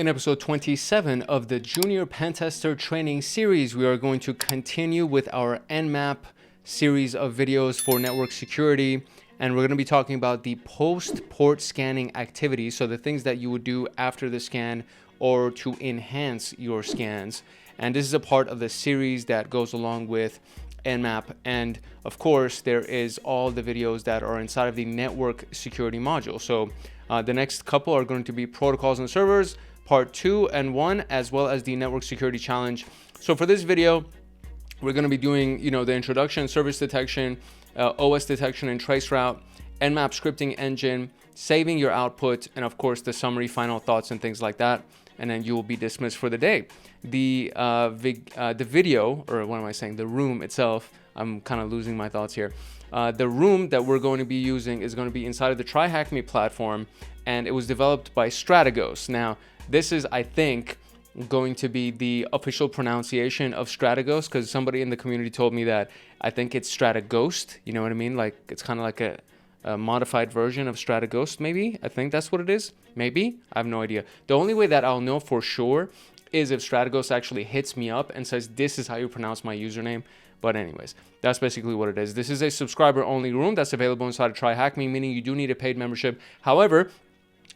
In episode 27 of the Junior PenTester training series, we are going to continue with our Nmap series of videos for network security. And we're going to be talking about the post-port scanning activities. So the things that you would do after the scan or to enhance your scans. And this is a part of the series that goes along with Nmap. And of course, there is all the videos that are inside of the network security module. So the next couple are going to be protocols and servers, part 2 and 1, as well as the network security challenge. So for this video, we're going to be doing, the introduction, service detection, OS detection and traceroute, Nmap scripting engine, saving your output, and of course the summary, final thoughts, and things like that. And then you will be dismissed for the day. The video, or what am I saying? The room itself. I'm kind of losing my thoughts here. The room that we're going to be using is going to be inside of the TryHackMe platform, and it was developed by Strategos. Now, this is, I think, going to be the official pronunciation of Strategos, because somebody in the community told me that I think it's Strataghost. You know what I mean? Like, it's kind of like a modified version of Strataghost, maybe. I think that's what it is. Maybe. I have no idea. The only way that I'll know for sure is if Strategos actually hits me up and says, this is how you pronounce my username. But anyways, that's basically what it is. This is a subscriber-only room that's available inside of TryHackMe, meaning you do need a paid membership. However,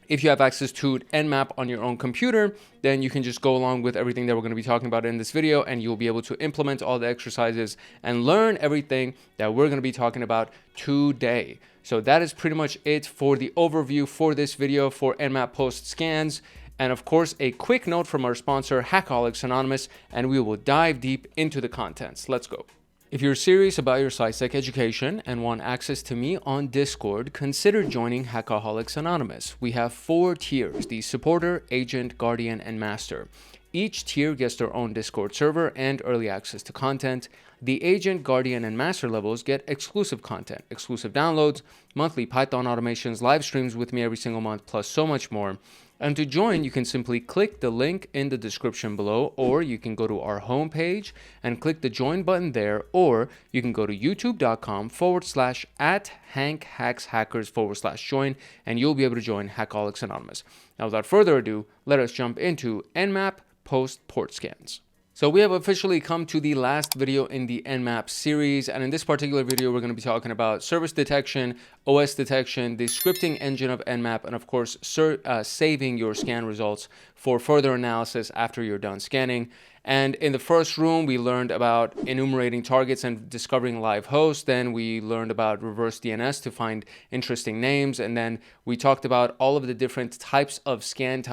if you have access to Nmap on your own computer, then you can just go along with everything that we're going to be talking about in this video, and you'll be able to implement all the exercises and learn everything that we're going to be talking about today. So that is pretty much it for the overview for this video for Nmap post scans. And of course, a quick note from our sponsor, Hackaholics Anonymous, and we will dive deep into the contents. Let's go. If you're serious about your SysAdmin education and want access to me on Discord, consider joining Hackaholics Anonymous. We have 4 tiers: the supporter, agent, guardian, and master. Each tier gets their own Discord server and early access to content. The agent, guardian, and master levels get exclusive content, exclusive downloads, monthly Python automations, live streams with me every single month, plus so much more. And to join, you can simply click the link in the description below, or you can go to our homepage and click the join button there, or you can go to youtube.com/@HankHacksHackers/join, and you'll be able to join Hackaholics Anonymous. Now, without further ado, let us jump into Nmap post-port scans. So we have officially come to the last video in the Nmap series, and in this particular video, we're going to be talking about service detection, OS detection, the scripting engine of Nmap, and of course, saving your scan results for further analysis after you're done scanning. And in the first room, we learned about enumerating targets and discovering live hosts. Then we learned about reverse DNS to find interesting names. And then we talked about all of the different types of scan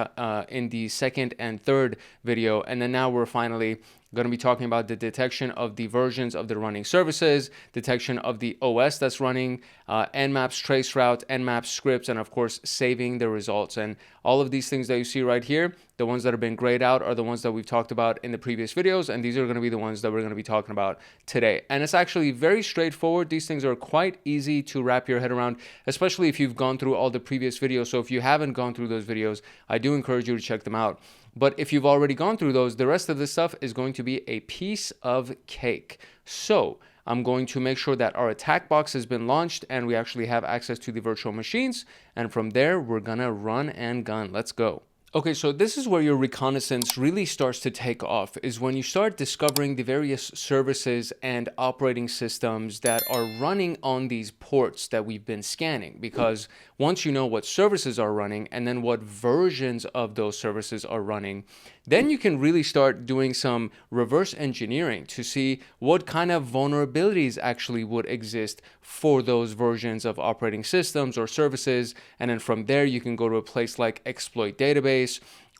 in the second and third video. And then now we're finally going to be talking about the detection of the versions of the running services, detection of the OS that's running, Nmap's traceroute, Nmap scripts, and of course, saving the results. And all of these things that you see right here, the ones that have been grayed out are the ones that we've talked about in the previous videos, and these are going to be the ones that we're going to be talking about today. And it's actually very straightforward. These things are quite easy to wrap your head around, especially if you've gone through all the previous videos. So if you haven't gone through those videos, I do encourage you to check them out. But if you've already gone through those, the rest of this stuff is going to be a piece of cake. So I'm going to make sure that our attack box has been launched and we actually have access to the virtual machines. And from there, we're gonna run and gun. Let's go. Okay, so this is where your reconnaissance really starts to take off, is when you start discovering the various services and operating systems that are running on these ports that we've been scanning. Because once you know what services are running and then what versions of those services are running, then you can really start doing some reverse engineering to see what kind of vulnerabilities actually would exist for those versions of operating systems or services. And then from there, you can go to a place like Exploit Database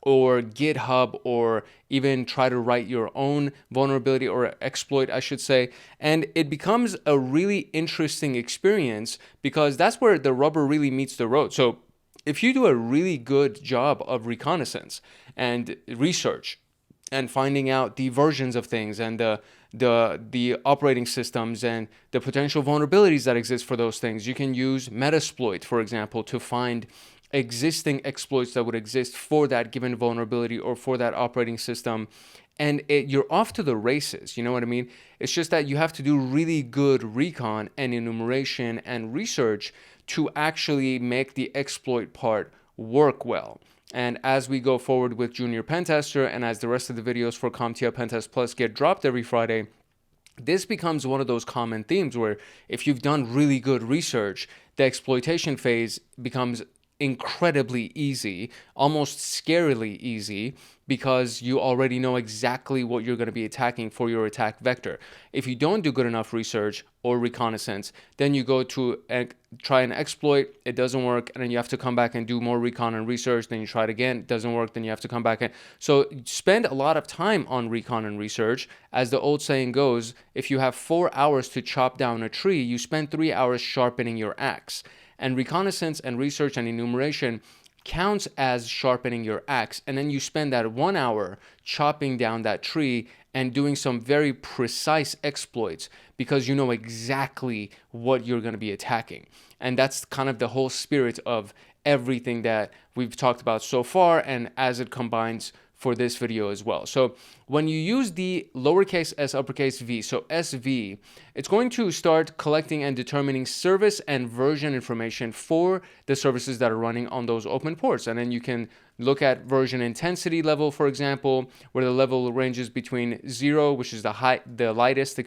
or GitHub, or even try to write your own vulnerability or exploit, I should say. And it becomes a really interesting experience because that's where the rubber really meets the road. So if you do a really good job of reconnaissance and research and finding out the versions of things and the operating systems and the potential vulnerabilities that exist for those things, you can use Metasploit, for example, to find existing exploits that would exist for that given vulnerability or for that operating system. And you're off to the races, you know what I mean? It's just that you have to do really good recon and enumeration and research to actually make the exploit part work well. And as we go forward with Junior PenTester and as the rest of the videos for CompTIA Pentest Plus get dropped every Friday, this becomes one of those common themes where if you've done really good research, the exploitation phase becomes incredibly easy, almost scarily easy, because you already know exactly what you're going to be attacking for your attack vector. If you don't do good enough research or reconnaissance, then you go to try an exploit, it doesn't work, and then you have to come back and do more recon and research, then you try it again, it doesn't work, then you have to come back and so spend a lot of time on recon and research. As the old saying goes, if you have 4 hours to chop down a tree, you spend 3 hours sharpening your axe. And reconnaissance and research and enumeration counts as sharpening your axe, and then you spend that 1 hour chopping down that tree and doing some very precise exploits because you know exactly what you're going to be attacking. And that's kind of the whole spirit of everything that we've talked about so far, and as it combines for this video as well. So when you use the lowercase s uppercase v, so SV, it's going to start collecting and determining service and version information for the services that are running on those open ports. And then you can look at version intensity level, for example, where the level ranges between 0, which is the lightest,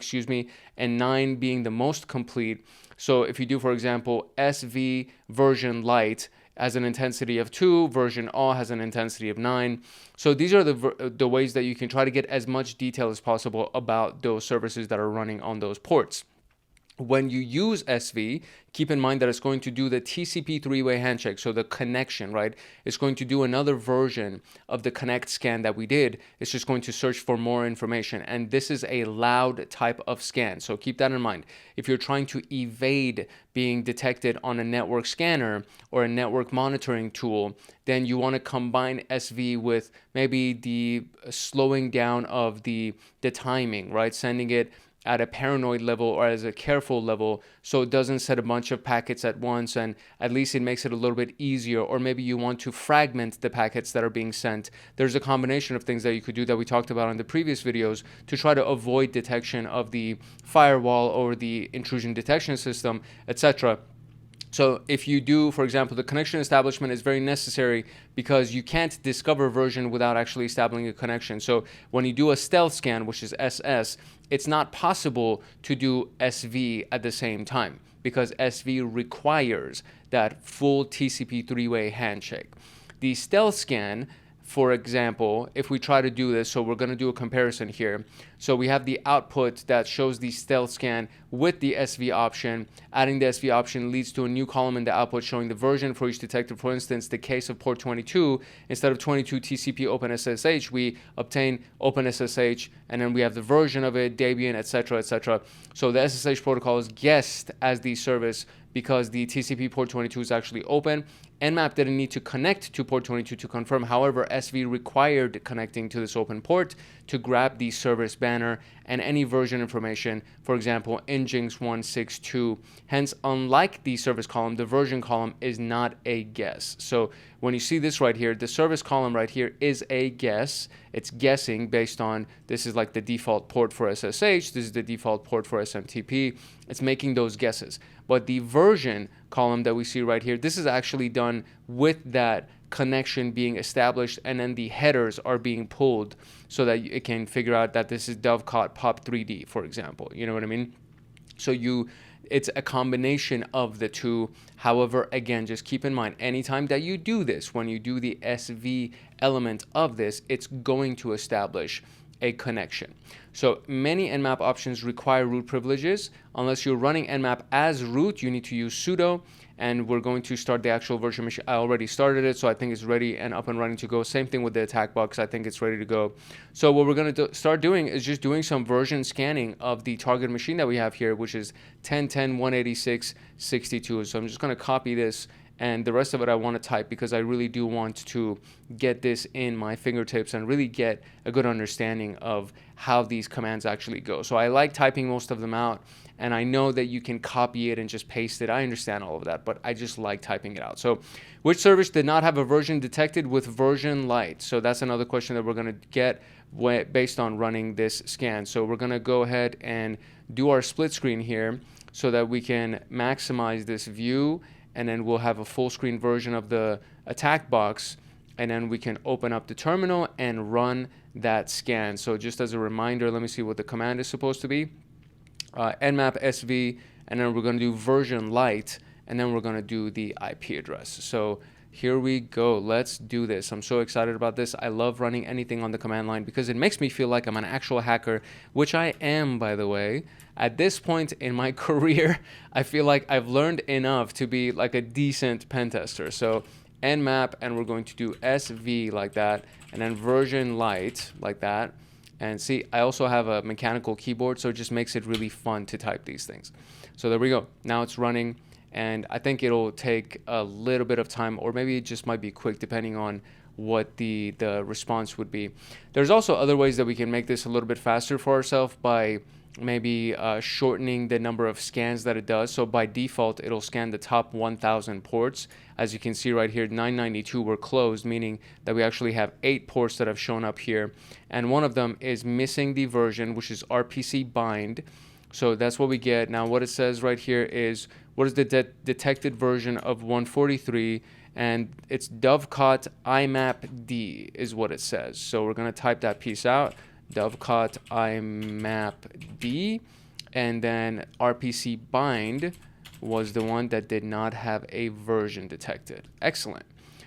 and 9 being the most complete. So if you do, for example, SV version light has an intensity of 2, version all has an intensity of 9. So these are the ways that you can try to get as much detail as possible about those services that are running on those ports. When you use SV, keep in mind that it's going to do the TCP three-way handshake, so the connection, right? It's going to do another version of the connect scan that we did. It's just going to search for more information, and this is a loud type of scan, so keep that in mind. If you're trying to evade being detected on a network scanner or a network monitoring tool, then you want to combine SV with maybe the slowing down of the timing, right? Sending it at a paranoid level or as a careful level, so it doesn't set a bunch of packets at once, and at least it makes it a little bit easier. Or maybe you want to fragment the packets that are being sent. There's a combination of things that you could do that we talked about in the previous videos to try to avoid detection of the firewall or the intrusion detection system, etc. So if you do, for example, the connection establishment is very necessary because you can't discover version without actually establishing a connection. So when you do a stealth scan, which is SS, it's not possible to do SV at the same time because SV requires that full TCP three-way handshake. The stealth scan, for example, if we try to do this, so we're going to do a comparison here. So we have the output that shows the stealth scan with the SV option. Adding the SV option leads to a new column in the output showing the version for each detector. For instance, the case of port 22, instead of 22 TCP OpenSSH, we obtain OpenSSH, and then we have the version of it, Debian, etc., etc. So the SSH protocol is guessed as the service because the TCP port 22 is actually open. Nmap didn't need to connect to port 22 to confirm. However, SV required connecting to this open port to grab the service banner and any version information, for example, Nginx 162. Hence, unlike the service column, the version column is not a guess. So when you see this right here, the service column right here is a guess. It's guessing based on, this is like the default port for SSH, this is the default port for SMTP. It's making those guesses. But the version column that we see right here, this is actually done with that connection being established, and then the headers are being pulled so that it can figure out that this is Dovecot Pop 3D, for example. You know what I mean? So it's a combination of the two. However, again, just keep in mind, anytime that you do this, when you do the SV element of this, it's going to establish a connection. So many Nmap options require root privileges. Unless you're running Nmap as root, you need to use sudo, and we're going to start the actual virtual machine. I already started it, so I think it's ready and up and running to go. Same thing with the attack box. I think it's ready to go. So what we're going to start doing is just doing some version scanning of the target machine that we have here, which is 10.10.186.62. So I'm just going to copy this, and the rest of it I want to type because I really do want to get this in my fingertips and really get a good understanding of how these commands actually go. So I like typing most of them out, and I know that you can copy it and just paste it. I understand all of that, but I just like typing it out. So which service did not have a version detected with version light? So that's another question that we're going to get based on running this scan. So we're going to go ahead and do our split screen here so that we can maximize this view, and then we'll have a full screen version of the attack box and then we can open up the terminal and run that scan. So just as a reminder, let me see what the command is supposed to be. Nmap sv, and then we're going to do version light, and then we're going to do the IP address. So here we go. Let's do this. I'm so excited about this. I love running anything on the command line because it makes me feel like I'm an actual hacker, which I am, by the way. At this point in my career, I feel like I've learned enough to be like a decent pen tester. So Nmap, and we're going to do sv like that, and then version light like that. And see, I also have a mechanical keyboard, so it just makes it really fun to type these things. So there we go. Now it's running, and I think it'll take a little bit of time, or maybe it just might be quick depending on what the response would be. There's also other ways that we can make this a little bit faster for ourselves by maybe shortening the number of scans that it does. So by default, it'll scan the top 1,000 ports. As you can see right here, 992 were closed, meaning that we actually have 8 ports that have shown up here. And one of them is missing the version, which is RPC bind. So that's what we get. Now what it says right here is, what is the detected version of 143? And it's dovecot imap d is what it says. So we're going to type that piece out. Dovecot imap d, and then RPC bind was the one that did not have a version detected. Excellent.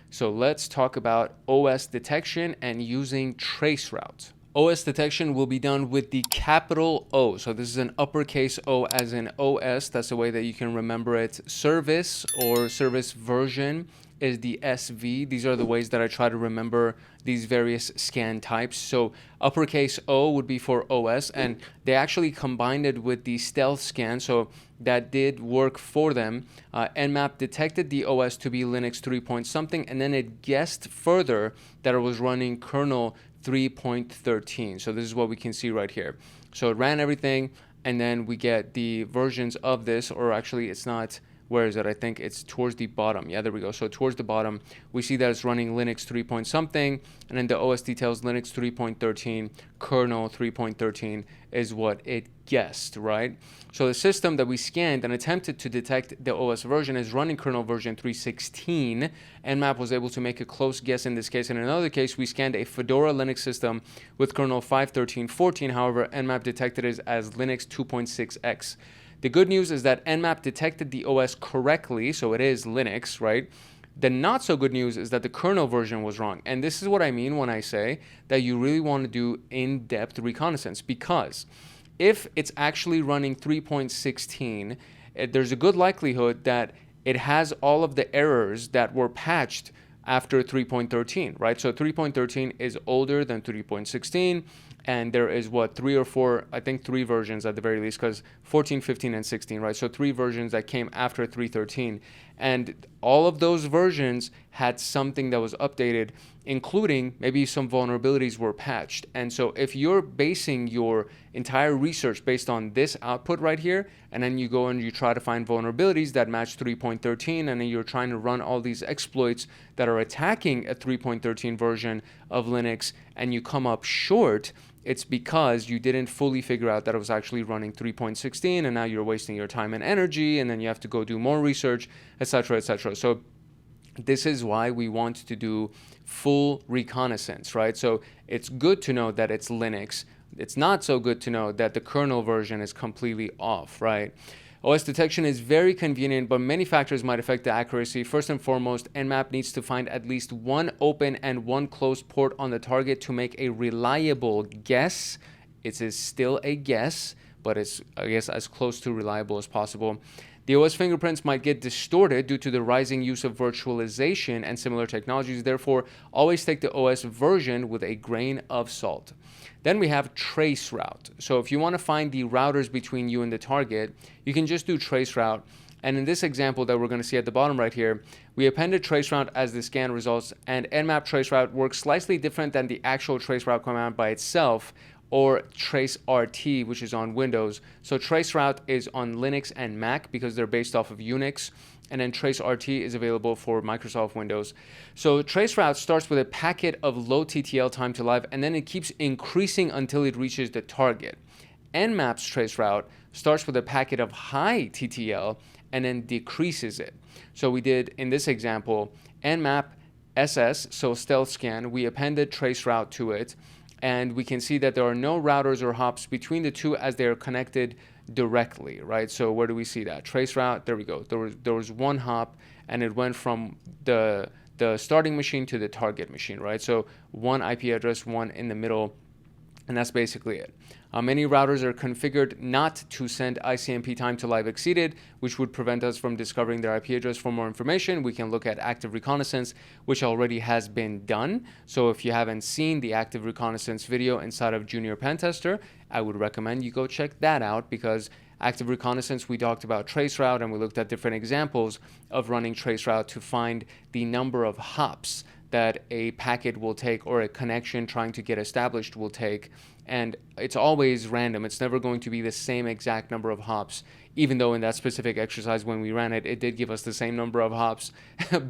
So let's talk about OS detection and using traceroute. OS detection will be done with the capital O. So this is an uppercase O as in OS. That's the way that you can remember it. Service or service version is the SV. These are the ways that I try to remember these various scan types. So uppercase O would be for OS, and they actually combined it with the stealth scan, so that did work for them. Nmap detected the OS to be Linux 3 point something, and then it guessed further that it was running kernel 3.13. So this is what we can see right here. So it ran everything, and then we get the versions of this, or actually it's not. Where is it? I think it's towards the bottom. Yeah, there we go. So towards the bottom, we see that it's running Linux 3 point something, and then the OS details Linux 3.13, kernel 3.13 is what it guessed, right? So the system that we scanned and attempted to detect the OS version is running kernel version 3.16. Nmap was able to make a close guess in this case. In another case, we scanned a Fedora Linux system with kernel 5.13.14. However, Nmap detected it as Linux 2.6x. The good news is that Nmap detected the OS correctly, so it is Linux, right? The not so good news is that the kernel version was wrong. And this is what I mean when I say that you really want to do in-depth reconnaissance, because if it's actually running 3.16, there's a good likelihood that it has all of the errors that were patched after 3.13, right? So 3.13 is older than 3.16, and there is what, 3 or 4, I think 3 versions at the very least, because 14, 15, and 16, right? So 3 versions that came after 3.13, and all of those versions had something that was updated, including maybe some vulnerabilities were patched. And so if you're basing your entire research based on this output right here, and then you go and you try to find vulnerabilities that match 3.13, and then you're trying to run all these exploits that are attacking a 3.13 version of Linux, and you come up short, it's because you didn't fully figure out that it was actually running 3.16, and now you're wasting your time and energy, and then you have to go do more research, etc., etc. So this is why we want to do full reconnaissance, right? So it's good to know that it's Linux. It's not so good to know that the kernel version is completely off, right? OS detection is very convenient, but many factors might affect the accuracy. First and foremost, Nmap needs to find at least one open and one closed port on the target to make a reliable guess. It is still a guess, but it's, I guess, as close to reliable as possible. The OS fingerprints might get distorted due to the rising use of virtualization and similar technologies. Therefore, always take the OS version with a grain of salt. Then we have traceroute. So if you want to find the routers between you and the target, you can just do traceroute. And in this example that we're going to see at the bottom right here, we appended traceroute as the scan results, and Nmap traceroute works slightly different than the actual traceroute command by itself, or traceRT, which is on Windows. So traceroute is on Linux and Mac because they're based off of Unix, and then traceRT is available for Microsoft Windows. So traceroute starts with a packet of low TTL time to live, and then it keeps increasing until it reaches the target. Nmap's traceroute starts with a packet of high TTL and then decreases it. So we did, in this example, Nmap SS, so stealth scan, we appended traceroute to it, and we can see that there are no routers or hops between the two as they are connected directly, right? So where do we see that? Traceroute, there we go. There was one hop, and it went from the starting machine to the target machine, right? So one IP address, one in the middle, and that's basically it. Many routers are configured not to send ICMP time to live exceeded, which would prevent us from discovering their IP address. For more information, we can look at active reconnaissance, which already has been done. So if you haven't seen the active reconnaissance video inside of Junior PenTester, I would recommend you go check that out, because active reconnaissance, we talked about traceroute, and we looked at different examples of running traceroute to find the number of hops that a packet will take, or a connection trying to get established will take. And it's always random. It's never going to be the same exact number of hops, even though in that specific exercise when we ran it, it did give us the same number of hops.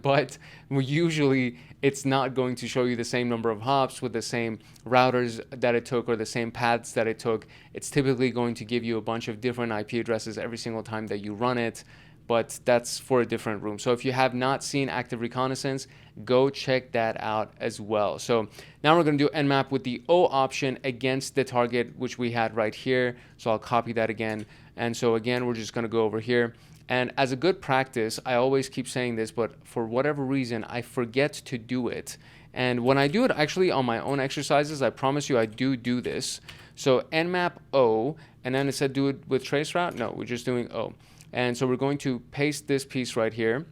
But usually it's not going to show you the same number of hops with the same routers that it took or the same paths that it took. It's typically going to give you a bunch of different IP addresses every single time that you run it. But that's for a different room. So if you have not seen active reconnaissance, go check that out as well. So now we're going to do Nmap with the O option against the target, which we had right here. So I'll copy that again. And so again, we're just going to go over here. And as a good practice, I always keep saying this, but for whatever reason, I forget to do it. And when I do it actually on my own exercises, I promise you I do this. So Nmap O, and then it said do it with traceroute. No, we're just doing O. And so we're going to paste this piece right here,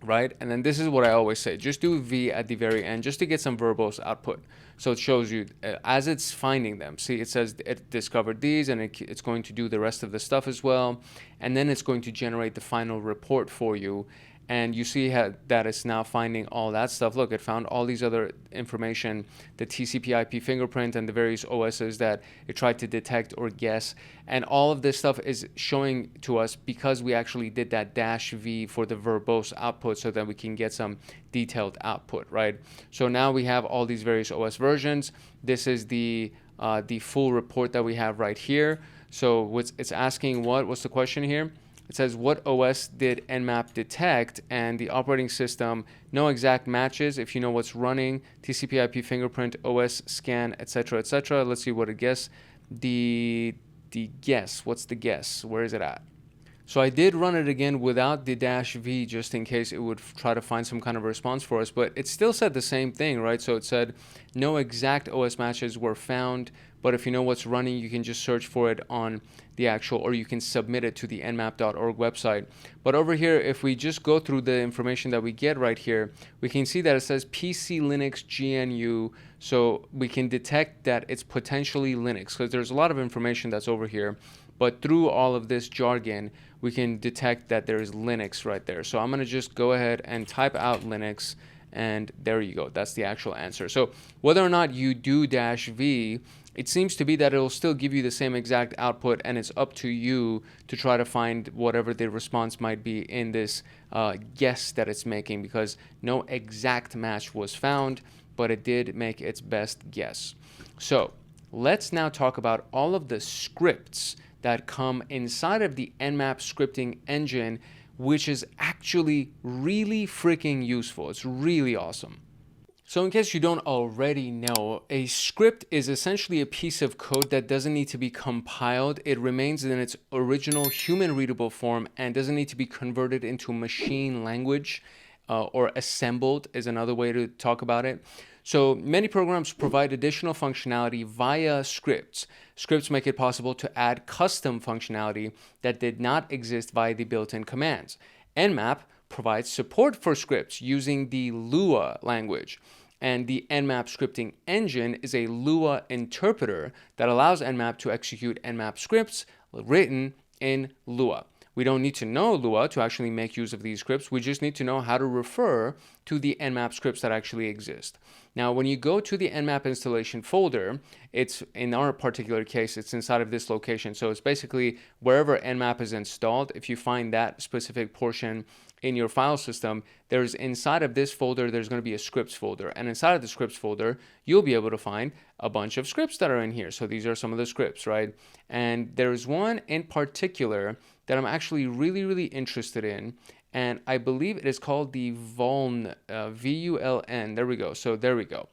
right? And then this is what I always say, just do V at the very end just to get some verbose output. So it shows you as it's finding them. See, it says it discovered these, and it's going to do the rest of the stuff as well. And then it's going to generate the final report for you. And you see that it's now finding all that stuff. Look, it found all these other information, the TCP IP fingerprint and the various OSs that it tried to detect or guess. And all of this stuff is showing to us because we actually did that -V for the verbose output so that we can get some detailed output, right? So now we have all these various OS versions. This is the full report that we have right here. So it's asking what's the question here? It says, what OS did Nmap detect? And the operating system, no exact matches if you know what's running, TCP IP fingerprint, OS scan, etc., etc. Let's see what it guess. The guess, what's the guess? Where is it at? So I did run it again without the -V just in case it would try to find some kind of response for us, but it still said the same thing, right? So it said no exact OS matches were found, but if you know what's running, you can just search for it on the actual, or you can submit it to the nmap.org website. But over here, if we just go through the information that we get right here, we can see that it says PC Linux GNU, so we can detect that it's potentially Linux, because there's a lot of information that's over here. But through all of this jargon, we can detect that there's Linux right there. So I'm going to just go ahead and type out Linux, and there you go. That's the actual answer. So whether or not you do -V, it seems to be that it'll still give you the same exact output, and it's up to you to try to find whatever the response might be in this guess that it's making, because no exact match was found, but it did make its best guess. So let's now talk about all of the scripts that come inside of the Nmap scripting engine, which is actually really freaking useful. It's really awesome. So in case you don't already know, a script is essentially a piece of code that doesn't need to be compiled. It remains in its original human readable form and doesn't need to be converted into machine language or assembled is another way to talk about it. So many programs provide additional functionality via scripts. Scripts make it possible to add custom functionality that did not exist via the built-in commands. Nmap provides support for scripts using the Lua language. And the Nmap scripting engine is a Lua interpreter that allows Nmap to execute Nmap scripts written in Lua. We don't need to know Lua to actually make use of these scripts. We just need to know how to refer to the Nmap scripts that actually exist. Now, when you go to the Nmap installation folder, it's, in our particular case, it's inside of this location. So it's basically wherever Nmap is installed. If you find that specific portion in your file system, there's inside of this folder, there's going to be a scripts folder. And inside of the scripts folder, you'll be able to find a bunch of scripts that are in here. So these are some of the scripts, right? And there's one in particular that I'm actually really interested in. and I believe it is called the vuln, VULN. There we go. So there we go.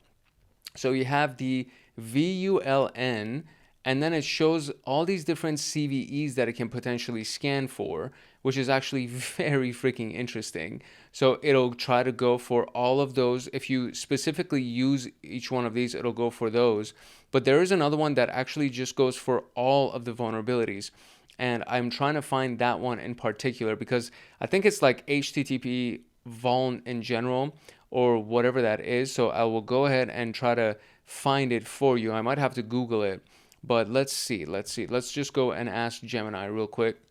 So you have the VULN, and then it shows all these different CVEs that it can potentially scan for, which is actually very freaking interesting. So it'll try to go for all of those. If you specifically use each one of these, it'll go for those. But there is another one that actually just goes for all of the vulnerabilities. And I'm trying to find that one in particular because I think it's like HTTP vuln in general or whatever that is. So I will go ahead and try to find it for you. I might have to Google it, but let's see. Let's just go and ask Gemini real quick.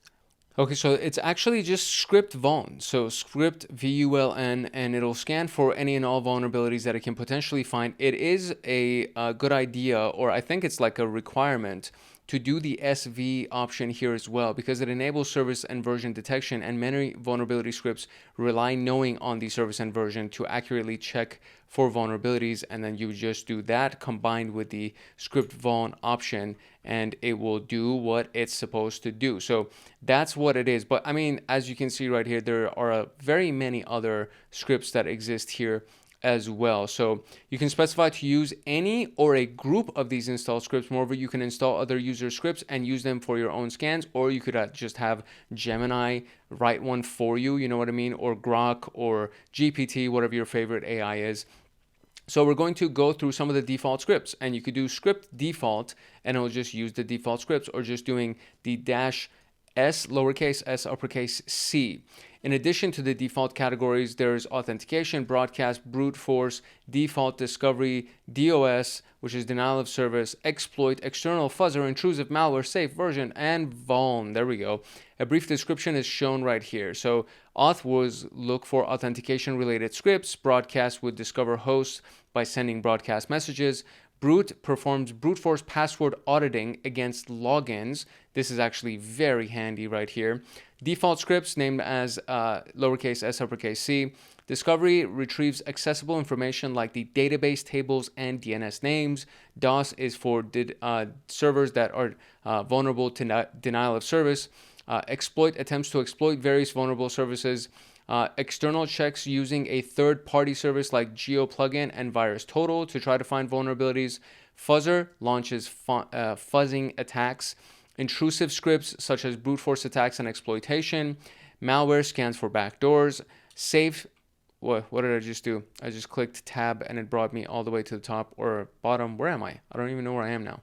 Okay, so it's actually just script vuln. So script VULN, and it'll scan for any and all vulnerabilities that it can potentially find. It is a good idea, or I think it's like a requirement, to do the SV option here as well, because it enables service and version detection, and many vulnerability scripts rely knowing on the service and version to accurately check for vulnerabilities, and then you just do that combined with the script vuln option, and it will do what it's supposed to do. So that's what it is. But I mean, as you can see right here, there are very many other scripts that exist here as well. So you can specify to use any or a group of these installed scripts. Moreover, you can install other user scripts and use them for your own scans, or you could just have Gemini write one for you, you know what I mean, or Grok or GPT, whatever your favorite AI is. So we're going to go through some of the default scripts, and you could do script default and it'll just use the default scripts, or just doing the -s lowercase s uppercase c. In addition to the default categories, there's authentication, broadcast, brute force, default, discovery, DOS, which is denial of service, exploit, external fuzzer, intrusive malware, safe version, and vuln. There we go. A brief description is shown right here. So auth was look for authentication related scripts. Broadcast would discover hosts by sending broadcast messages. Brute performs brute force password auditing against logins. This is actually very handy right here. Default scripts named as lowercase s uppercase c. Discovery retrieves accessible information like the database tables and DNS names. DOS is for servers that are vulnerable to denial of service. Exploit attempts to exploit various vulnerable services. External checks using a third-party service like GeoPlugin and VirusTotal to try to find vulnerabilities. Fuzzer launches fuzzing attacks. Intrusive scripts such as brute force attacks and exploitation. Malware scans for backdoors. Safe, what did I just do? I just clicked tab and it brought me all the way to the top or bottom. Where am I? I don't even know where I am now.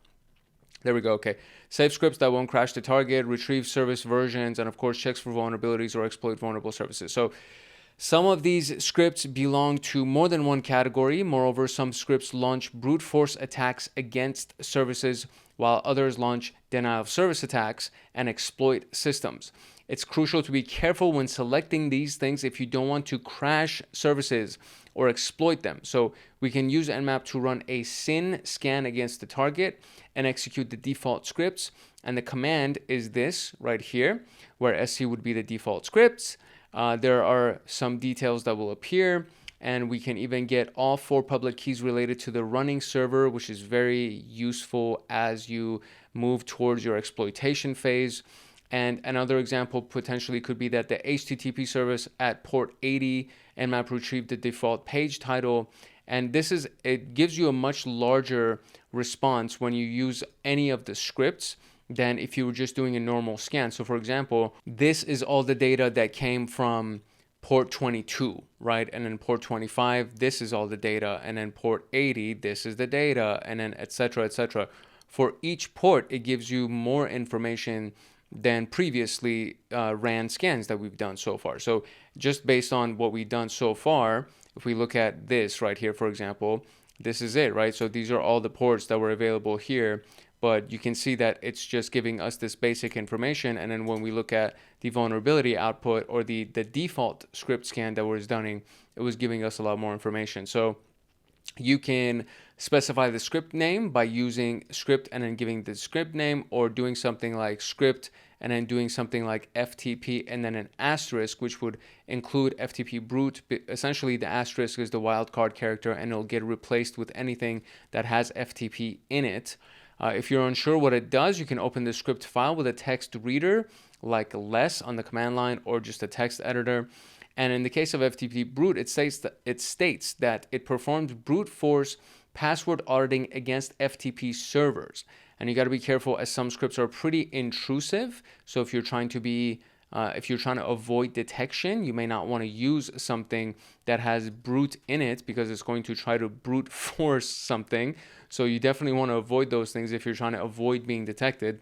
There we go. Okay. Safe scripts that won't crash the target, retrieve service versions, and of course checks for vulnerabilities or exploit vulnerable services. So some of these scripts belong to more than one category. Moreover, some scripts launch brute force attacks against services, while others launch denial of service attacks and exploit systems. It's crucial to be careful when selecting these things if you don't want to crash services or exploit them. So we can use Nmap to run a SYN scan against the target and execute the default scripts. And the command is this right here, where SC would be the default scripts. There are some details that will appear, and we can even get all 4 public keys related to the running server, which is very useful as you move towards your exploitation phase. And another example potentially could be that the HTTP service at port 80, Nmap retrieved the default page title. And it gives you a much larger response when you use any of the scripts than if you were just doing a normal scan. So for example, this is all the data that came from port 22, right? And then port 25, this is all the data. And then port 80, this is the data, and then et cetera, et cetera. For each port, it gives you more information than previously ran scans that we've done so far. So just based on what we've done so far, if we look at this right here, for example, this is it, right? So these are all the ports that were available here, but you can see that it's just giving us this basic information. And then when we look at the vulnerability output or the default script scan that was done, it was giving us a lot more information. So you can specify the script name by using script and then giving the script name, or doing something like script and then doing something like FTP and then an asterisk, which would include FTP brute. Essentially, the asterisk is the wildcard character, and it'll get replaced with anything that has FTP in it. If you're unsure what it does, you can open the script file with a text reader like less on the command line or just a text editor. And in the case of FTP brute, it states that it performs brute force password auditing against FTP servers. And you got to be careful, as some scripts are pretty intrusive. So if you're trying to avoid detection, you may not want to use something that has brute in it, because it's going to try to brute force something. So you definitely want to avoid those things if you're trying to avoid being detected.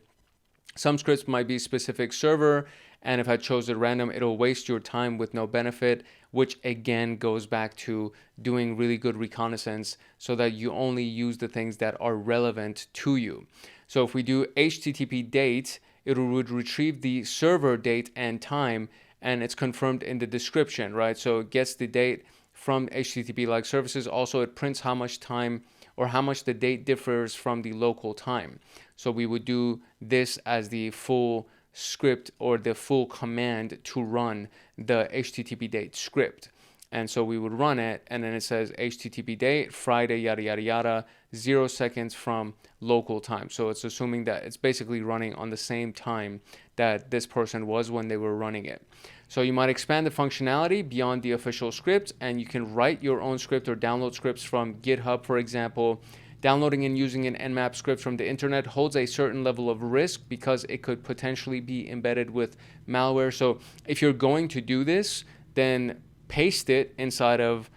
Some scripts might be specific server, and if I chose at random, it'll waste your time with no benefit, which again goes back to doing really good reconnaissance so that you only use the things that are relevant to you. So if we do HTTP date, it would retrieve the server date and time, and it's confirmed in the description, right? So it gets the date from HTTP-like services. Also, it prints how much time or how much the date differs from the local time. So we would do this as the full script or the full command to run the HTTP date script. And so we would run it, and then it says HTTP date, Friday, yada, yada, yada, 0 seconds from local time. So it's assuming that it's basically running on the same time that this person was when they were running it. So you might expand the functionality beyond the official script, and you can write your own script or download scripts from GitHub, for example. Downloading and using an Nmap script from the internet holds a certain level of risk because it could potentially be embedded with malware. So if you're going to do this, then paste it inside of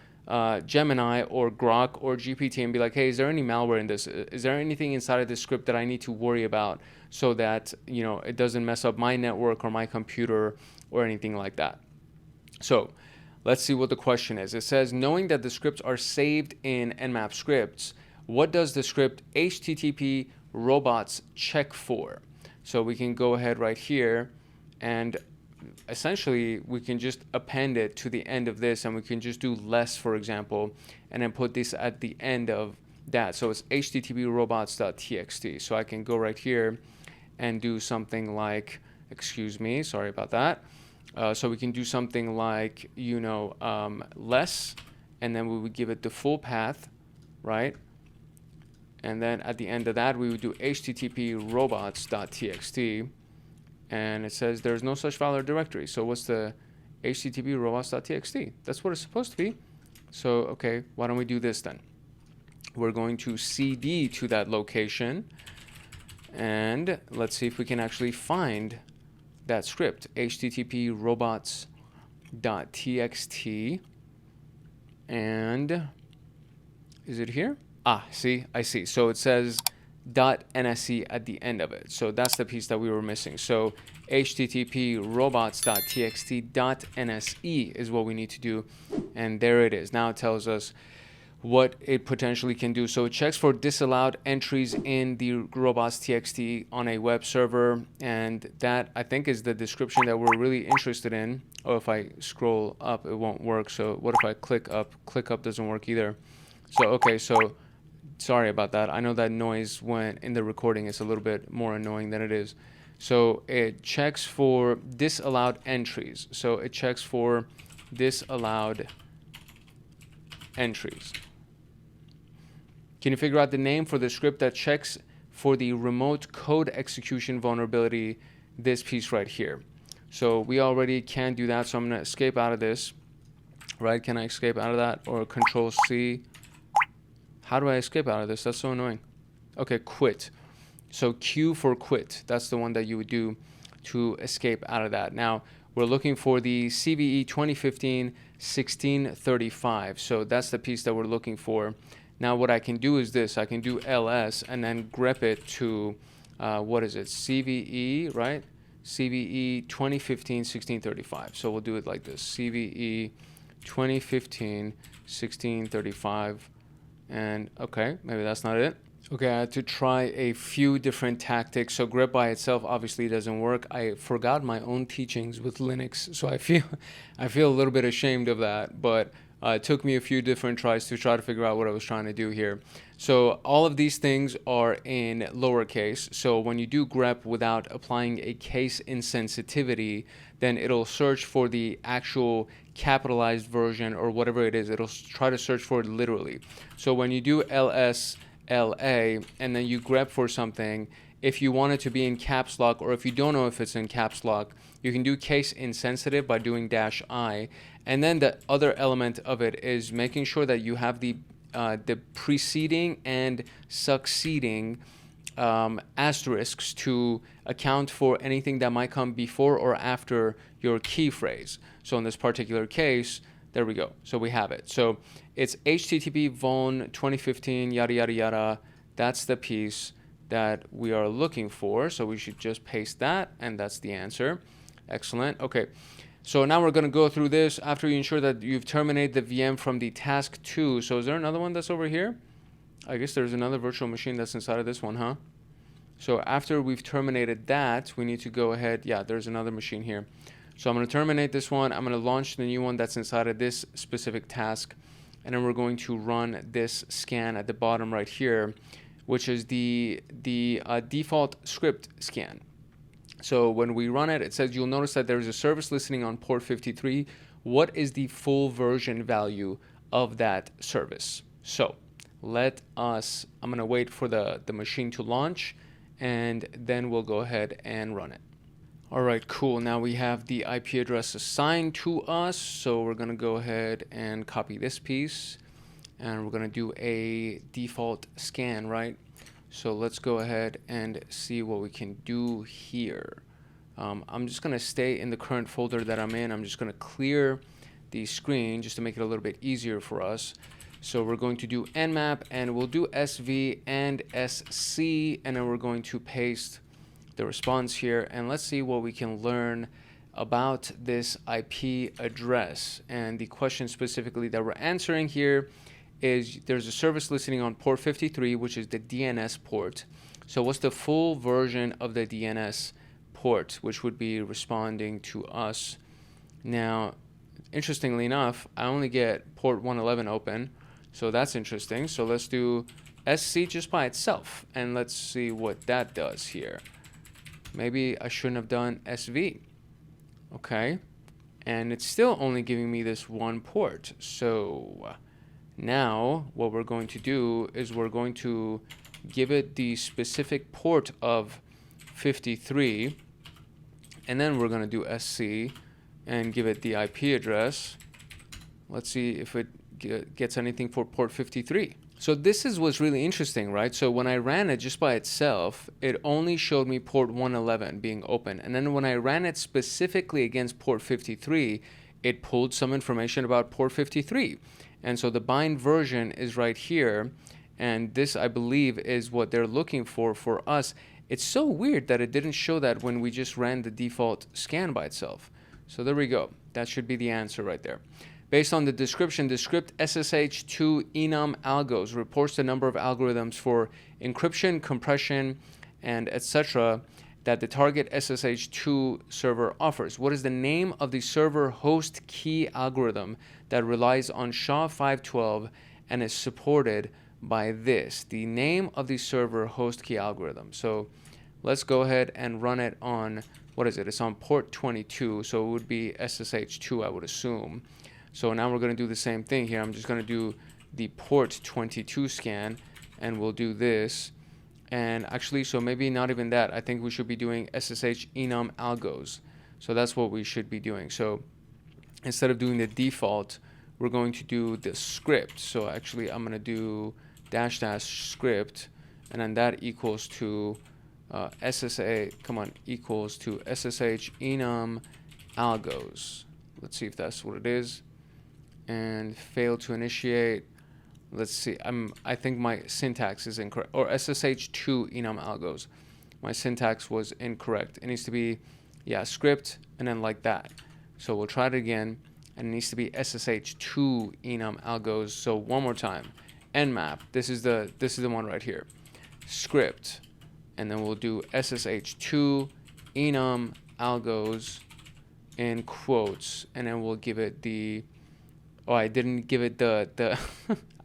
Gemini or Grok or GPT and be like, hey, is there any malware in this? Is there anything inside of this script that I need to worry about so that, you know, it doesn't mess up my network or my computer or anything like that? So let's see what the question is. It says, knowing that the scripts are saved in Nmap scripts, what does the script HTTP robots check for? So we can go ahead right here, and essentially we can just append it to the end of this, and we can just do less, for example, and then put this at the end of that. So it's http robots.txt. So I can go right here and do something like, excuse me, sorry about that. So we can do something like, you know, less, and then we would give it the full path, right? And then at the end of that, we would do http robots.txt. And it says there's no such file or directory. So what's the http robots.txt? That's what it's supposed to be. So, okay, why don't we do this then? We're going to cd to that location. And let's see if we can actually find that script, http robots.txt. And is it here? Ah, see, I see. So it says .nsc at the end of it. So that's the piece that we were missing. So http robots.txt.nse is what we need to do. And there it is. Now it tells us what it potentially can do. So it checks for disallowed entries in the robots.txt on a web server. And that, I think, is the description that we're really interested in. Oh, if I scroll up, it won't work. So what if I click up? Click up doesn't work either. So, okay, so sorry about that. I know that noise when in the recording is a little bit more annoying than it is. So it checks for disallowed entries. So it checks for disallowed entries. Can you figure out the name for the script that checks for the remote code execution vulnerability, this piece right here? So we already can do that. So I'm going to escape out of this, right? Can I escape out of that, or Control C? How do I escape out of this? That's so annoying. Okay, quit. So Q for quit. That's the one that you would do to escape out of that. Now, we're looking for the CVE 2015-1635. So that's the piece that we're looking for. Now, what I can do is this. I can do ls and then grep it to, what is it? CVE, right? CVE 2015-1635. So we'll do it like this. CVE 2015-1635. And okay, maybe that's not it. Okay, I had to try a few different tactics. So grep by itself obviously doesn't work. I forgot my own teachings with Linux, so I feel a little bit ashamed of that. But it took me a few different tries to try to figure out what I was trying to do here. So all of these things are in lowercase. So when you do grep without applying a case insensitivity, then it'll search for the actual capitalized version or whatever it is. It'll try to search for it literally. So when you do ls LA, and then you grep for something. If you want it to be in caps lock, or if you don't know if it's in caps lock, you can do case insensitive by doing -I. And then the other element of it is making sure that you have the preceding and succeeding asterisks to account for anything that might come before or after your key phrase. So in this particular case, there we go. So we have it. So it's HTTP vuln 2015 yada yada yada. That's the piece that we are looking for. So we should just paste that, and that's the answer. Excellent. Okay. So now we're going to go through this after you ensure that you've terminated the VM from the task 2. So is there another one that's over here? I guess there's another virtual machine that's inside of this one, huh? So after we've terminated that, we need to go ahead. Yeah, there's another machine here. So I'm going to terminate this one. I'm going to launch the new one that's inside of this specific task. And then we're going to run this scan at the bottom right here, which is the default script scan. So when we run it, it says you'll notice that there's a service listening on port 53. What is the full version value of that service? So I'm going to wait for the machine to launch, and then we'll go ahead and run it. All right, cool. Now we have the IP address assigned to us. So we're going to go ahead and copy this piece, and we're going to do a default scan, right? So let's go ahead and see what we can do here. I'm just going to stay in the current folder that I'm in. I'm just going to clear the screen just to make it a little bit easier for us. So we're going to do Nmap, and we'll do SV and SC, and then we're going to paste the response here, and let's see what we can learn about this IP address. And the question specifically that we're answering here is there's a service listening on port 53, which is the DNS port. So what's the full version of the DNS port, which would be responding to us? Now, interestingly enough, I only get port 111 open, so that's interesting. So let's do SC just by itself, and let's see what that does here. Maybe I shouldn't have done SV. Okay, and it's still only giving me this one port. So now what we're going to do is we're going to give it the specific port of 53, and then we're going to do SC and give it the IP address. Let's see if it gets anything for port 53. So this is what's really interesting, right? So when I ran it just by itself, it only showed me port 111 being open. And then when I ran it specifically against port 53, it pulled some information about port 53. And so the bind version is right here. And this, I believe, is what they're looking for us. It's so weird that it didn't show that when we just ran the default scan by itself. So there we go. That should be the answer right there. Based on the description, the script SSH2 enum algos reports the number of algorithms for encryption, compression, and etc. that the target SSH2 server offers. What is the name of the server host key algorithm that relies on SHA-512 and is supported by this? The name of the server host key algorithm. So let's go ahead and run it on, what is it? It's on port 22, so it would be SSH2, I would assume. So now we're going to do the same thing here. I'm just going to do the port 22 scan, and we'll do this. And actually, so maybe not even that. I think we should be doing SSH enum algos. So that's what we should be doing. So instead of doing the default, we're going to do the script. So actually, I'm going to do -- script, and then that equals to equals to SSH enum algos. Let's see if that's what it is. And fail to initiate. Let's see. I think my syntax is incorrect. Or SSH2 enum algos. My syntax was incorrect. It needs to be, yeah, script and then like that. So we'll try it again. And it needs to be SSH2 enum algos. So one more time. Nmap. This is the one right here. Script. And then we'll do SSH2 enum algos in quotes, and then we'll give it the I didn't give it the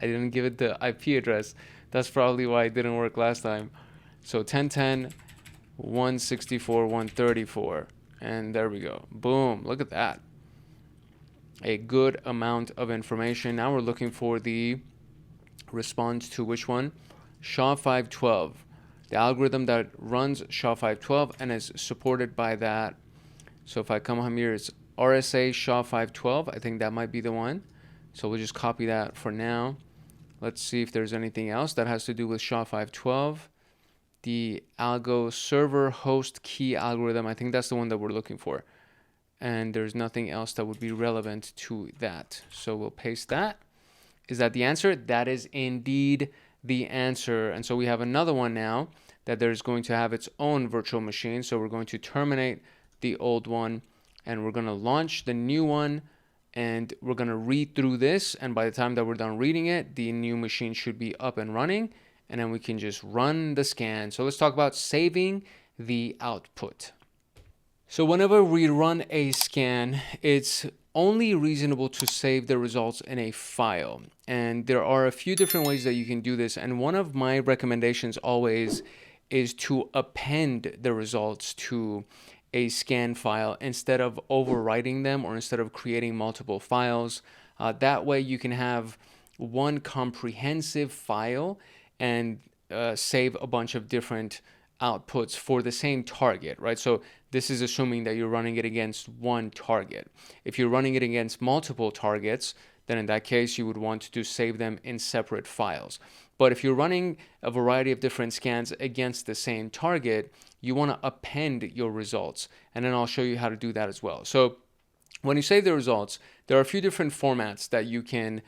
I didn't give it the IP address. That's probably why it didn't work last time. So 10.10.164.134, and there we go. Boom, look at that. A good amount of information. Now we're looking for the response to which one? SHA-512, the algorithm that runs SHA-512 and is supported by that. So if I come here, it's RSA SHA-512. I think that might be the one. So we'll just copy that for now. Let's see if there's anything else that has to do with SHA-512. The algo server host key algorithm, I think that's the one that we're looking for. And there's nothing else that would be relevant to that. So we'll paste that. Is that the answer? That is indeed the answer. And so we have another one now that there's going to have its own virtual machine. So we're going to terminate the old one and we're going to launch the new one, and we're going to read through this. And by the time that we're done reading it, the new machine should be up and running, and then we can just run the scan. So let's talk about saving the output. So whenever we run a scan, it's only reasonable to save the results in a file. And there are a few different ways that you can do this. And one of my recommendations always is to append the results to a scan file instead of overwriting them, or instead of creating multiple files. That way you can have one comprehensive file and save a bunch of different outputs for the same target, right? So this is assuming that you're running it against one target. If you're running it against multiple targets, then in that case, you would want to save them in separate files. But if you're running a variety of different scans against the same target, you want to append your results. And then I'll show you how to do that as well. So when you save the results, there are a few different formats that you can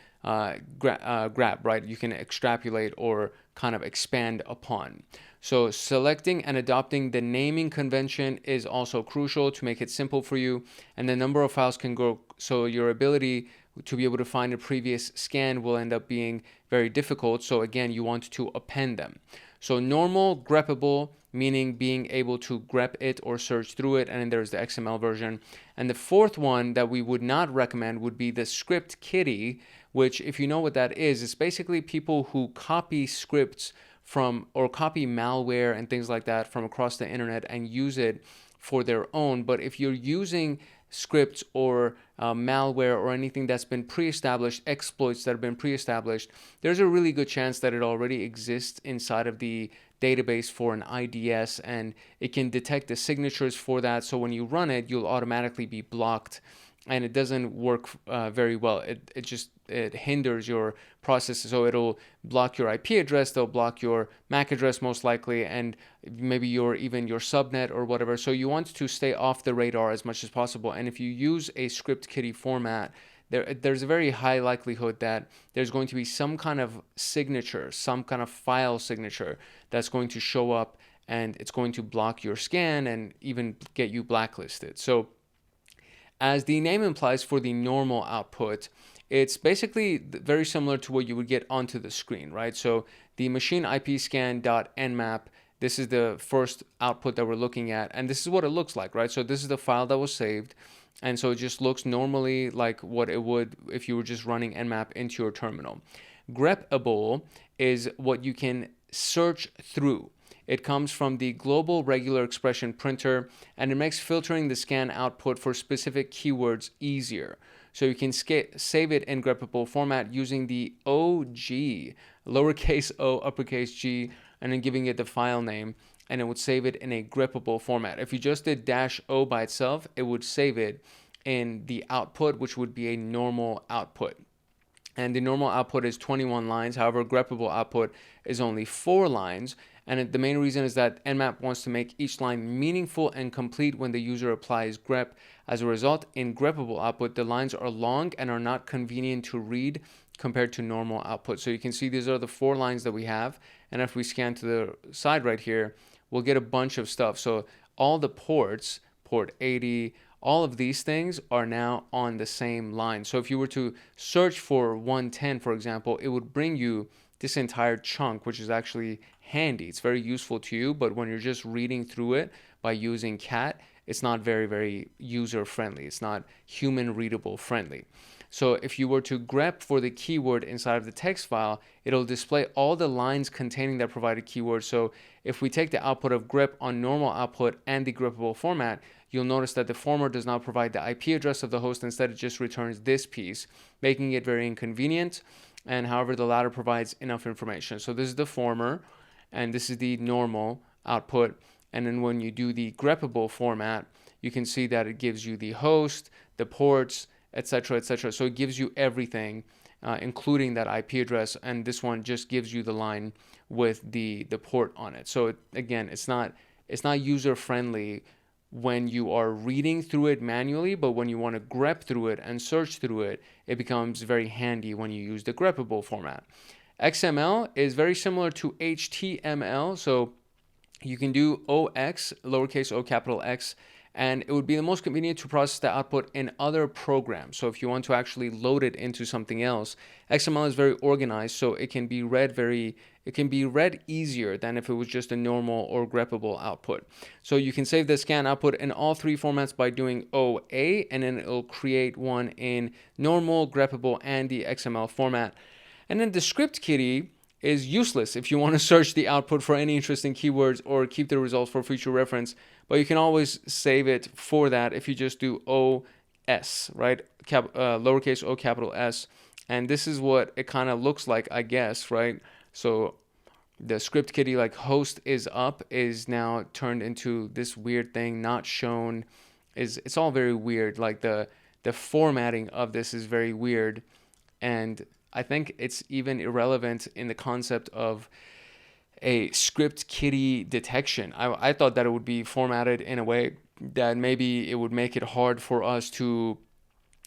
grab, right? You can extrapolate or kind of expand upon. So selecting and adopting the naming convention is also crucial to make it simple for you. And the number of files can grow, so your ability to be able to find a previous scan will end up being very difficult. So again, you want to append them. So normal greppable, meaning being able to grep it or search through it, and then there's the XML version. And the fourth one that we would not recommend would be the script kiddie, which, if you know what that is, it's basically people who copy scripts from, or copy malware and things like that from across the internet and use it for their own. But if you're using scripts or malware or anything that's been pre-established, exploits that have been pre-established, there's a really good chance that it already exists inside of the database for an IDS, and it can detect the signatures for that. So when you run it, you'll automatically be blocked, and it doesn't work very well. It hinders your process. So it'll block your IP address, they'll block your MAC address most likely, and maybe even your subnet or whatever. So you want to stay off the radar as much as possible. And if you use a script kiddie format, there's a very high likelihood that there's going to be some kind of signature, some kind of file signature that's going to show up, and it's going to block your scan and even get you blacklisted. So as the name implies, for the normal output, it's basically very similar to what you would get onto the screen, right? So the machine IP scan.nmap, this is the first output that we're looking at, and this is what it looks like, right? So this is the file that was saved, and so it just looks normally like what it would if you were just running Nmap into your terminal. Grepable is what you can search through. It comes from the global regular expression printer, and it makes filtering the scan output for specific keywords easier. So you can save it in grepable format using the OG, lowercase o, uppercase g, and then giving it the file name, and it would save it in a grepable format. If you just did -o by itself, it would save it in the output, which would be a normal output. And the normal output is 21 lines. However, grepable output is only 4 lines. And the main reason is that Nmap wants to make each line meaningful and complete when the user applies grep. As a result, in grepable output, the lines are long and are not convenient to read compared to normal output. So you can see these are the 4 lines that we have. And if we scan to the side right here, we'll get a bunch of stuff. So all the ports, port 80, all of these things are now on the same line. So if you were to search for 110, for example, it would bring you this entire chunk, which is actually handy. It's very useful to you, but when you're just reading through it by using cat, it's not very, very user friendly. It's not human readable friendly. So if you were to grep for the keyword inside of the text file, it'll display all the lines containing that provided keyword. So if we take the output of grep on normal output and the grepable format, you'll notice that the former does not provide the IP address of the host. Instead, it just returns this piece, making it very inconvenient. and however the latter provides enough information. So this is the former, and this is the normal output. And then when you do the greppable format, you can see that it gives you the host, the ports, etc., etc. So it gives you everything, including that IP address, and this one just gives you the line with the port on it. So again, it's not user friendly when you are reading through it manually, but when you want to grep through it and search through it, it becomes very handy when you use the greppable format. XML is very similar to HTML, so you can do OX, lowercase o, capital X, and it would be the most convenient to process the output in other programs. So if you want to actually load it into something else, XML is very organized, so it can be read easier than if it was just a normal or greppable output. So you can save the scan output in all three formats by doing OA, and then it'll create one in normal, greppable, and the XML format. And then the script kiddie is useless if you want to search the output for any interesting keywords or keep the results for future reference, but you can always save it for that if you just do OS, right? Lowercase o, capital S. And this is what it kind of looks like, I guess, right? So the script kiddie, like host is up, is now turned into this weird thing, not shown. It's all very weird. Like the formatting of this is very weird, and I think it's even irrelevant in the concept of a script kiddie detection. I thought that it would be formatted in a way that maybe it would make it hard for us to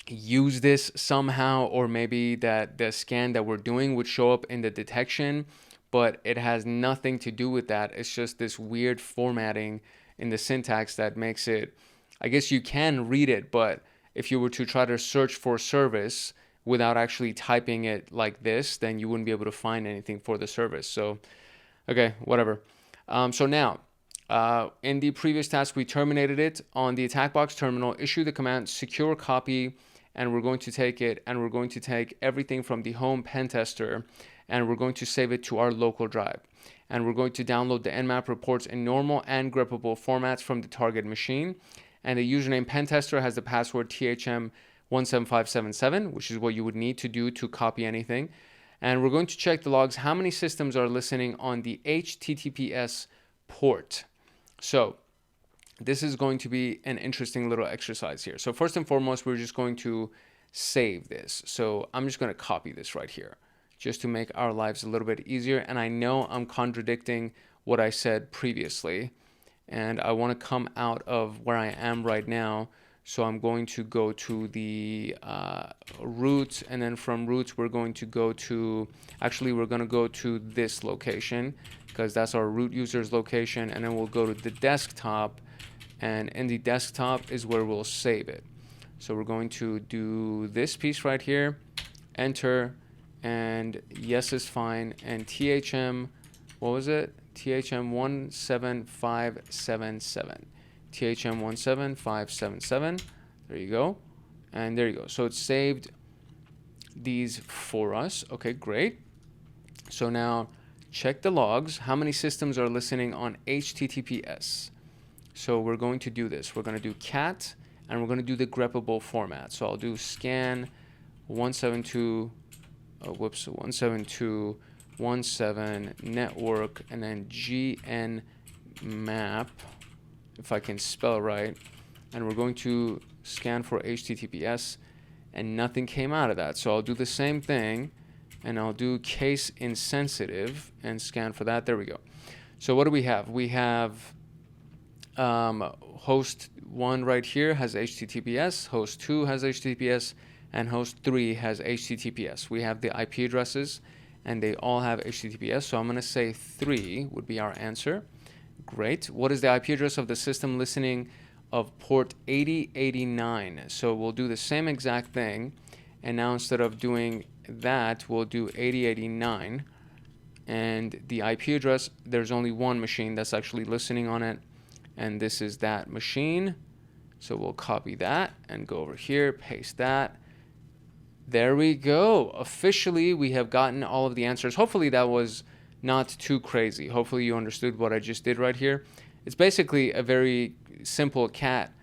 use this somehow, or maybe that the scan that we're doing would show up in the detection, but it has nothing to do with that. It's just this weird formatting in the syntax that makes it, I guess you can read it, but if you were to try to search for service without actually typing it like this, then you wouldn't be able to find anything for the service. So, okay, whatever. So now, in the previous task, we terminated it. On the attack box terminal, issue the command secure copy, and we're going to take it, and we're going to take everything from the home PenTester, and we're going to save it to our local drive. And we're going to download the Nmap reports in normal and greppable formats from the target machine. And the username PenTester has the password THM17577, which is what you would need to do to copy anything. And we're going to check the logs, how many systems are listening on the HTTPS port. So this is going to be an interesting little exercise here. So first and foremost, we're just going to save this. So I'm just going to copy this right here just to make our lives a little bit easier. And I know I'm contradicting what I said previously, and I want to come out of where I am right now. So I'm going to go to the root, and then from roots we're going to go to, actually we're going to go to this location because that's our root user's location, and then we'll go to the desktop, and in the desktop is where we'll save it. So we're going to do this piece right here, enter, and yes is fine, and THM, what was it? THM17577. THM17577. There you go. And there you go. So it's saved these for us. Okay, great. So now check the logs. How many systems are listening on HTTPS? So we're going to do this. We're going to do cat, and we're going to do the greppable format. So I'll do scan 172.17 network, and then Nmap, if I can spell right, and we're going to scan for HTTPS, and nothing came out of that. So I'll do the same thing, and I'll do case insensitive and scan for that. There we go. So what do we have? We have host 1 right here has HTTPS, host 2 has HTTPS, and host 3 has HTTPS. We have the IP addresses, and they all have HTTPS. So I'm going to say 3 would be our answer. Great. What is the IP address of the system listening of port 8089? So we'll do the same exact thing, and now instead of doing that, we'll do 8089. And the IP address, there's only one machine that's actually listening on it, and this is that machine. So we'll copy that and go over here, paste that. There we go. Officially, we have gotten all of the answers. Hopefully that was not too crazy. Hopefully you understood what I just did right here. It's basically a very simple cat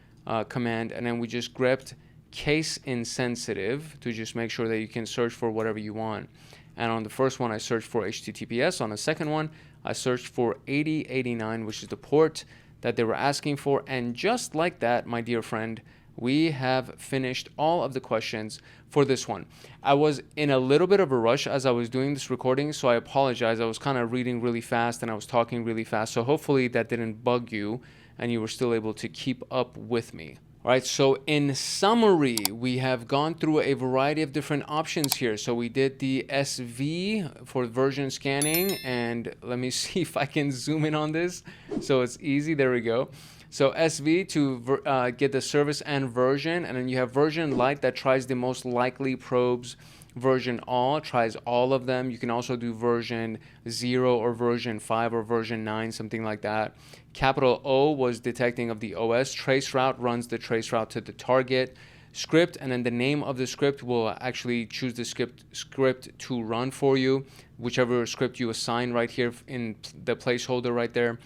command, and then we just grepped case insensitive to just make sure that you can search for whatever you want. And on the first one, I searched for HTTPS. On the second one, I searched for 8089, which is the port that they were asking for. And just like that, my dear friend, we have finished all of the questions for this one. I was in a little bit of a rush as I was doing this recording, so I apologize. I was kind of reading really fast and I was talking really fast. So hopefully that didn't bug you and you were still able to keep up with me. All right, so in summary, we have gone through a variety of different options here. So we did the SV for version scanning, and let me see if I can zoom in on this. So it's easy, there we go. So SV to get the service and version, and then you have version light that tries the most likely probes. Version all tries all of them. You can also do version 0 or version 5 or version 9, something like that. Capital O was detecting of the OS. Traceroute runs the traceroute to the target. Script, and then the name of the script will actually choose the script to run for you, whichever script you assign right here in the placeholder right there.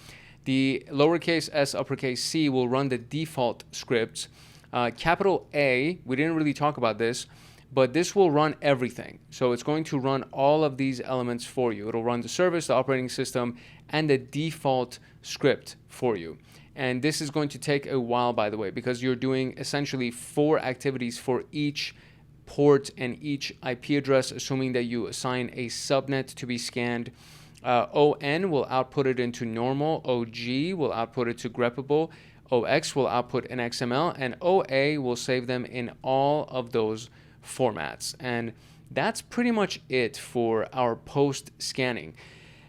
The lowercase s, uppercase c will run the default scripts. Capital A, we didn't really talk about this, but this will run everything. So it's going to run all of these elements for you. It'll run the service, the operating system, and the default script for you. And this is going to take a while, by the way, because you're doing essentially 4 activities for each port and each IP address, assuming that you assign a subnet to be scanned. ON will output it into normal, OG will output it to greppable, OX will output in XML, and OA will save them in all of those formats. And that's pretty much it for our post scanning.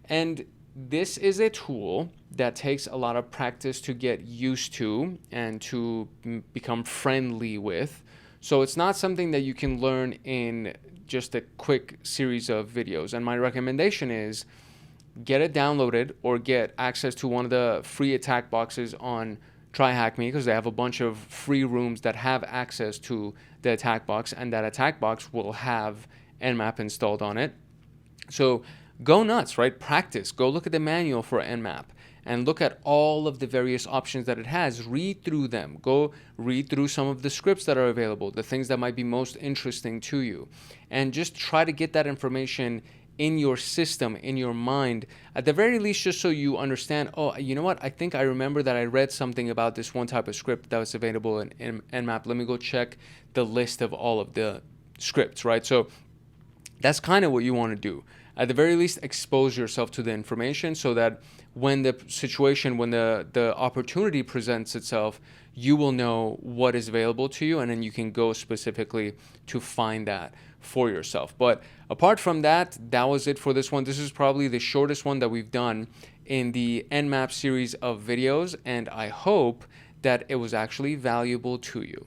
And this is a tool that takes a lot of practice to get used to and to become friendly with. So it's not something that you can learn in just a quick series of videos. And my recommendation is get it downloaded or get access to one of the free attack boxes on TryHackMe, because they have a bunch of free rooms that have access to the attack box, and that attack box will have Nmap installed on it. So go nuts, right? Practice. Go look at the manual for Nmap and look at all of the various options that it has. Read through them. Go read through some of the scripts that are available, the things that might be most interesting to you, and just try to get that information in your system, in your mind, at the very least, just so you understand, oh, you know what, I think I remember that I read something about this one type of script that was available in Nmap. Let me go check the list of all of the scripts, right? So that's kind of what you want to do. At the very least, expose yourself to the information so that when the situation, when the opportunity presents itself, you will know what is available to you, and then you can go specifically to find that for yourself. But apart from that, that was it for this one. This is probably the shortest one that we've done in the Nmap series of videos, and I hope that it was actually valuable to you.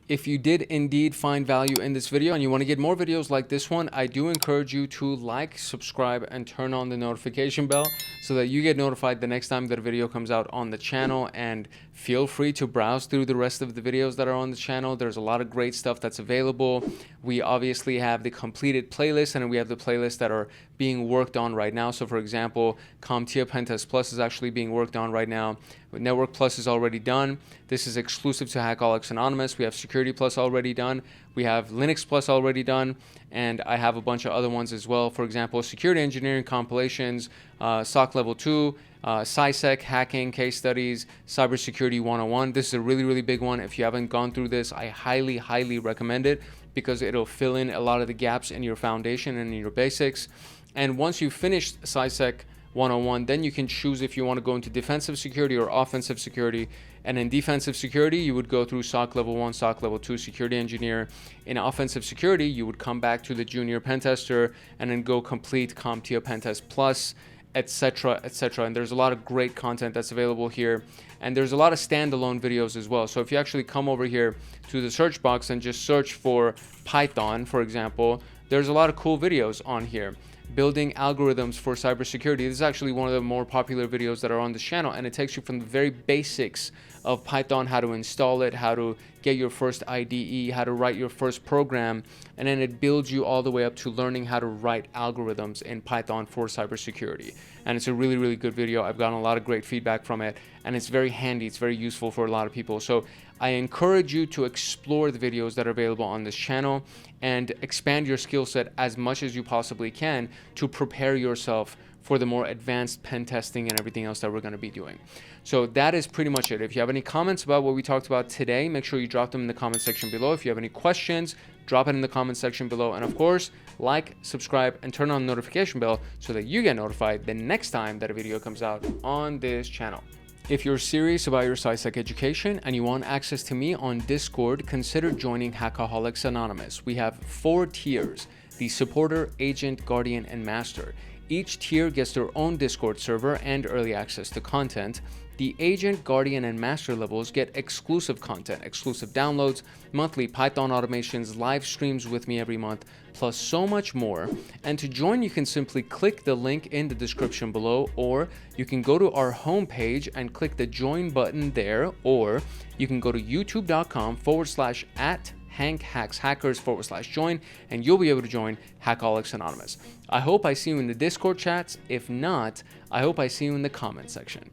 If you did indeed find value in this video and you want to get more videos like this one, I do encourage you to like, subscribe, and turn on the notification bell so that you get notified the next time that a video comes out on the channel. And feel free to browse through the rest of the videos that are on the channel. There's a lot of great stuff that's available. We obviously have the completed playlist, and we have the playlists that are being worked on right now. So for example, CompTIA Pentest Plus is actually being worked on right now. Network Plus is already done. This is exclusive to Hackaholics Anonymous. We have Security Plus already done. We have Linux Plus already done. And I have a bunch of other ones as well. For example, Security Engineering Compilations, SOC Level 2, CySec, Hacking, Case Studies, Cybersecurity 101. This is a really, really big one. If you haven't gone through this, I highly, highly recommend it because it'll fill in a lot of the gaps in your foundation and in your basics. And once you've finished CySec 101, then you can choose if you want to go into defensive security or offensive security. And in defensive security, you would go through SOC Level 1, SOC Level 2, Security Engineer. In offensive security, you would come back to the Junior PenTester and then go complete CompTIA Pentest Plus, etc., etc. And there's a lot of great content that's available here. And there's a lot of standalone videos as well. So if you actually come over here to the search box and just search for Python, for example, there's a lot of cool videos on here. Building algorithms for cybersecurity. This is actually one of the more popular videos that are on this channel, and it takes you from the very basics of Python, how to install it, how to get your first IDE, how to write your first program, and then it builds you all the way up to learning how to write algorithms in Python for cybersecurity. And it's a really, really good video. I've gotten a lot of great feedback from it, and it's very handy. It's very useful for a lot of people. So I encourage you to explore the videos that are available on this channel and expand your skill set as much as you possibly can to prepare yourself for the more advanced pen testing and everything else that we're going to be doing. So that is pretty much it. If you have any comments about what we talked about today, make sure you drop them in the comment section below. If you have any questions, drop it in the comment section below. And of course, like, subscribe, and turn on the notification bell so that you get notified the next time that a video comes out on this channel. If you're serious about your CySec education and you want access to me on Discord, consider joining Hackaholics Anonymous. We have 4 tiers: the supporter, agent, guardian, and master. Each tier gets their own Discord server and early access to content. The agent, guardian, and master levels get exclusive content, exclusive downloads, monthly Python automations, live streams with me every month, plus so much more. And to join, you can simply click the link in the description below, or you can go to our homepage and click the join button there, or you can go to youtube.com/@HankHacksHackers/join, and you'll be able to join Hackaholics Anonymous. I hope I see you in the Discord chats. If not, I hope I see you in the comment section.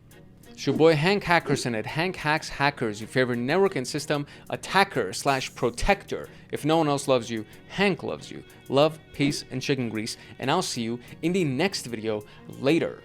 It's your boy Hank Hackerson at Hank Hacks Hackers, your favorite network and system attacker/protector. If no one else loves you, Hank loves you. Love, peace, and chicken grease, and I'll see you in the next video later.